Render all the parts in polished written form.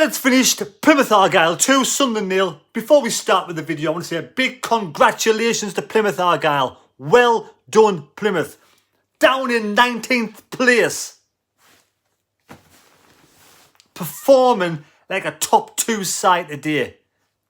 Well, it's finished. Plymouth Argyle 2, Sunderland 0. Before we start with the video, I want to say a big congratulations to Plymouth Argyle. Well done, Plymouth. Down in 19th place. Performing like a top 2 side today.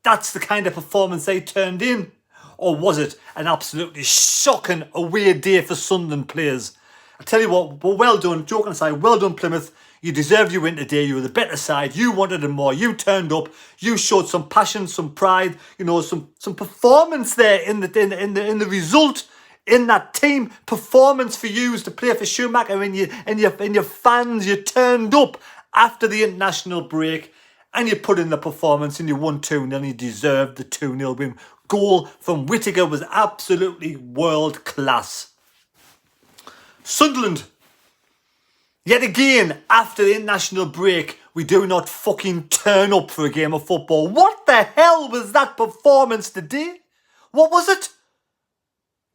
That's the kind of performance they turned in. Or was it an absolutely shocking away day for Sunderland players? I tell you what, well done, joking aside, well done Plymouth. You deserved your win today. You were the better side. You wanted it more. You turned up. You showed some passion, some pride. You know, some performance there in the result, in that team performance for you to play for Schumacher and your fans. You turned up after the international break and you put in the performance and you won 2-0 and you deserved the 2-0 win. Goal from Whittaker was absolutely world class. Sunderland. Yet again, after the international break, we do not fucking turn up for a game of football. What the hell was that performance today? What was it?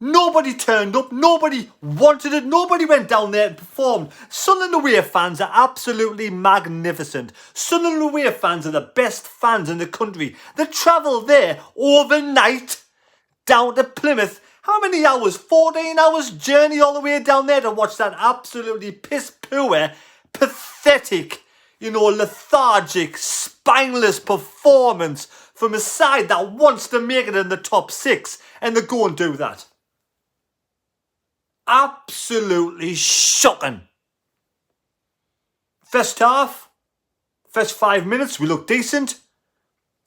Nobody turned up. Nobody wanted it. Nobody went down there and performed. Sunderland away fans are absolutely magnificent. Sunderland away fans are the best fans in the country. They travel there overnight down to Plymouth. How many hours? 14 hours journey all the way down there to watch that absolutely piss-poor, pathetic, lethargic, spineless performance from a side that wants to make it in the top 6 and they go and do that. Absolutely shocking. First half, first 5 minutes, we looked decent.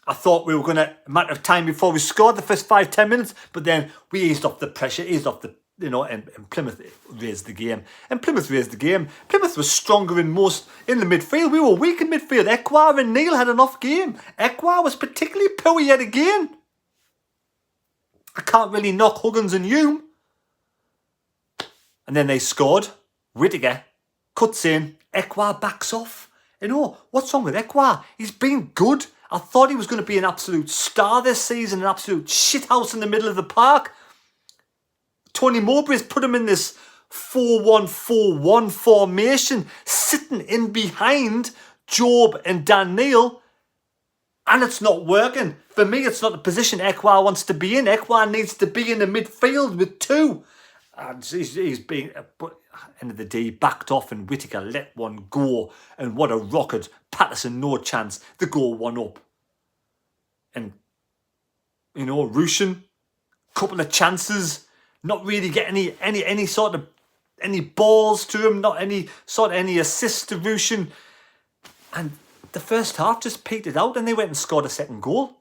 I thought we were going to, a matter of time before we scored the first 5-10 minutes, but then we eased off the pressure, and Plymouth raised the game. Plymouth was stronger in the midfield. We were weak in midfield. Ekwah and Neil had an off game. Ekwah was particularly poor yet again. I can't really knock Huggins and Hume. And then they scored. Whittaker cuts in. Ekwah backs off. What's wrong with Ekwah? He's been good. I thought he was going to be an absolute star this season, an absolute shithouse in the middle of the park. Tony Mowbray's put him in this 4-1-4-1 formation, sitting in behind Job and Dan Neil, and it's not working. For me, it's not the position Ekwah wants to be in. Ekwah needs to be in the midfield with 2. And he's being, but end of the day, backed off and Whittaker let one go. And what a rocket. Patterson, no chance. The goal 1 up. And, Rushin, couple of chances, not really getting any balls to him, not any assists to Rushin. And the first half just petered out and they went and scored a second goal.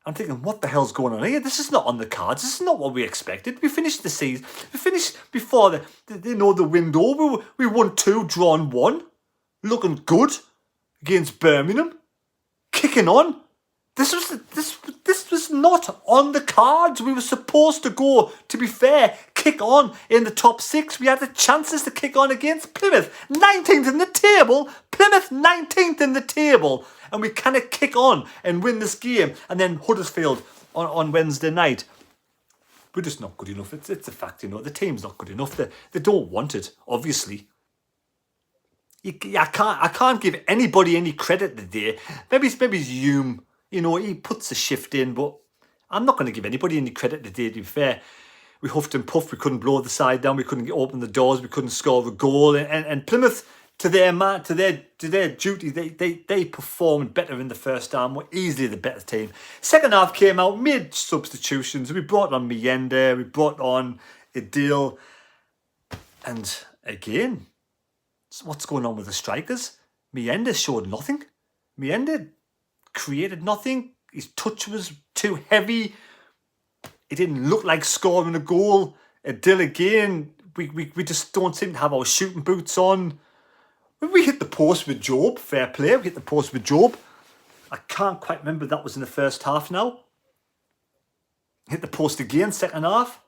I'm thinking, what the hell's going on here? This is not on the cards. This is not what we expected. We finished the season. We finished before the window. We won 2, drawn 1. Looking good against Birmingham. Kicking on. This was not on the cards. We were supposed to go, to be fair, kick on in the top 6. We had the chances to kick on against Plymouth. 19th in the table. Plymouth 19th in the table. And we kind of kick on and win this game. And then Huddersfield on Wednesday night. We're just not good enough. It's a fact, The team's not good enough. They don't want it, obviously. I can't give anybody any credit today. Maybe it's Hume. He puts the shift in, but I'm not going to give anybody any credit today, to be fair. We huffed and puffed. We couldn't blow the side down. We couldn't open the doors. We couldn't score a goal. And Plymouth, to their duty, they performed better in the first half. Were easily the better team. Second half came out, made substitutions. We brought on Miyende. We brought on Idil. And again, what's going on with the strikers? Miyende showed nothing. Miyende created nothing. His touch was too heavy. It didn't look like scoring a goal. Idil again, we just don't seem to have our shooting boots on. We hit the post with Job, fair play. We hit the post with Job. I can't quite remember that was in the first half now. Hit the post again, second half.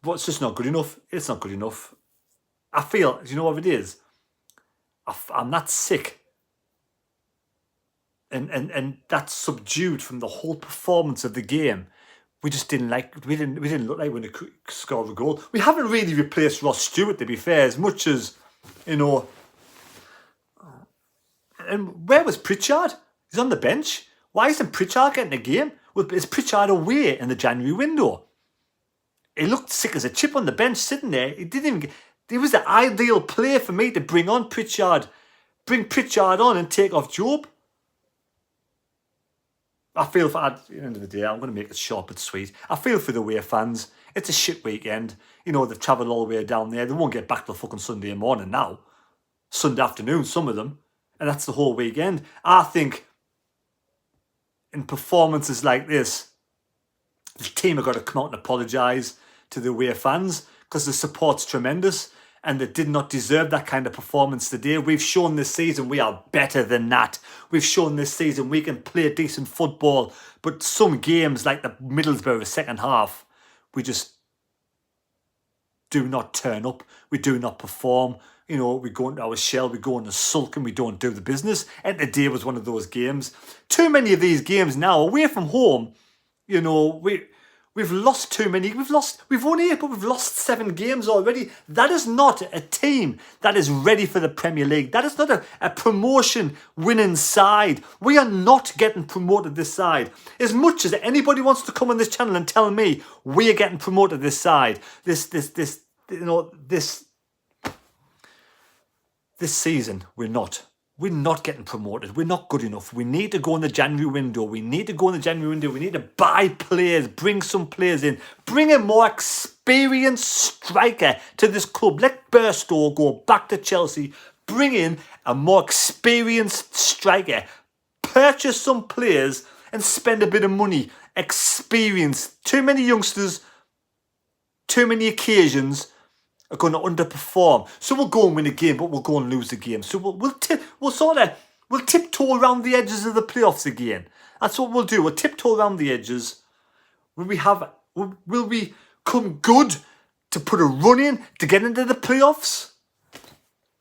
But it's just not good enough. It's not good enough. I feel, do you know what it is? I'm that sick. And that's subdued from the whole performance of the game. We just didn't we didn't look like when they scored a goal. We haven't really replaced Ross Stewart, to be fair, as much as, And where was Pritchard? He's on the bench. Why isn't Pritchard getting a game? Well, is Pritchard away in the January window? He looked sick as a chip on the bench sitting there. He didn't even. It was the ideal play for me to bring on Pritchard. Bring Pritchard on and take off Job. I feel for, at the end of the day, I'm going to make it short but sweet. I feel for the away fans. It's a shit weekend. You know, they've travelled all the way down there. They won't get back till fucking Sunday morning now. Sunday afternoon, some of them. And that's the whole weekend. I think in performances like this, the team have got to come out and apologise to the away fans because the support's tremendous and they did not deserve that kind of performance today. We've shown this season we are better than that. We've shown this season we can play decent football, but some games like the Middlesbrough second half, we just do not turn up. We do not perform. You know, we go into our shell, we go into sulk and we don't do the business. And today was one of those games. Too many of these games now, away from home, you know, we've lost too many. We've won 8, but we've lost 7 games already. That is not a team that is ready for the Premier League. That is not a promotion winning side. We are not getting promoted this side. As much as anybody wants to come on this channel and tell me we are getting promoted this side, this season, we're not. We're not getting promoted. We're not good enough. We need to go in the January window. We need to buy players, bring some players in, bring a more experienced striker to this club. Let Burstow go back to Chelsea. Bring in a more experienced striker. Purchase some players and spend a bit of money. Experience. Too many youngsters, too many occasions are going to underperform. So we'll go and win a game, but we'll go and lose the game. So we'll tiptoe around the edges of the playoffs again. That's what we'll do. We'll tiptoe around the edges. Will we come good to put a run in to get into the playoffs?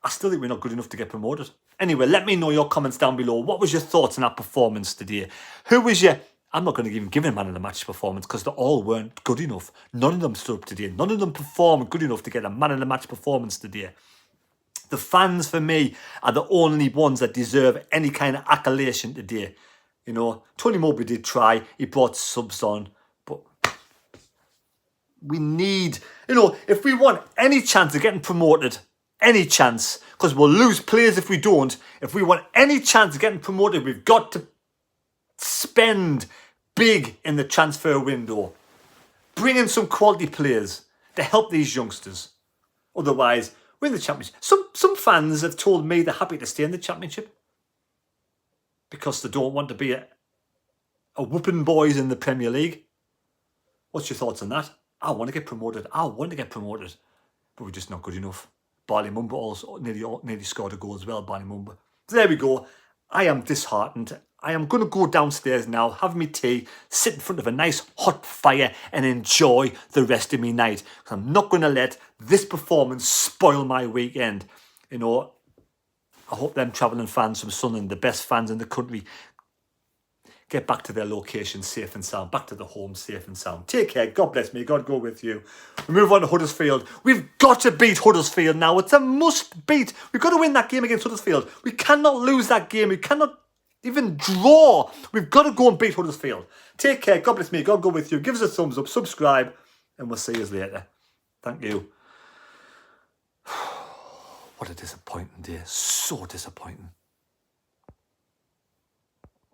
I still think we're not good enough to get promoted. Anyway, let me know your comments down below. What was your thoughts on that performance today? Who was your... I'm not going to even give a man of the match performance because they all weren't good enough. None of them stood up today. None of them performed good enough to get a man of the match performance today. The fans, for me, are the only ones that deserve any kind of accolation today. You know, Tony Mowbray did try. He brought subs on. But we need, you know, if we want any chance of getting promoted, any chance, because we'll lose players if we don't. If we want any chance of getting promoted, we've got to spend big in the transfer window. Bring in some quality players to help these youngsters. Otherwise, we're in the Championship. Some fans have told me they're happy to stay in the Championship because they don't want to be a whooping boys in the Premier League. What's your thoughts on that? I want to get promoted. But we're just not good enough. Barley Mumba also nearly scored a goal as well, Barley Mumba. So there we go. I am disheartened. I am going to go downstairs now, have me tea, sit in front of a nice hot fire and enjoy the rest of my night. I'm not going to let this performance spoil my weekend. You know, I hope them travelling fans from Sunderland, the best fans in the country, get back to their location safe and sound, back to the home safe and sound. Take care. God bless me. God go with you. We move on to Huddersfield. We've got to beat Huddersfield now. It's a must beat. We've got to win that game against Huddersfield. We cannot lose that game. We cannot even draw. We've got to go and beat Huddersfield. Take care. God bless me. God go with you. Give us a thumbs up. Subscribe. And we'll see you later. Thank you. What a disappointing day. So disappointing.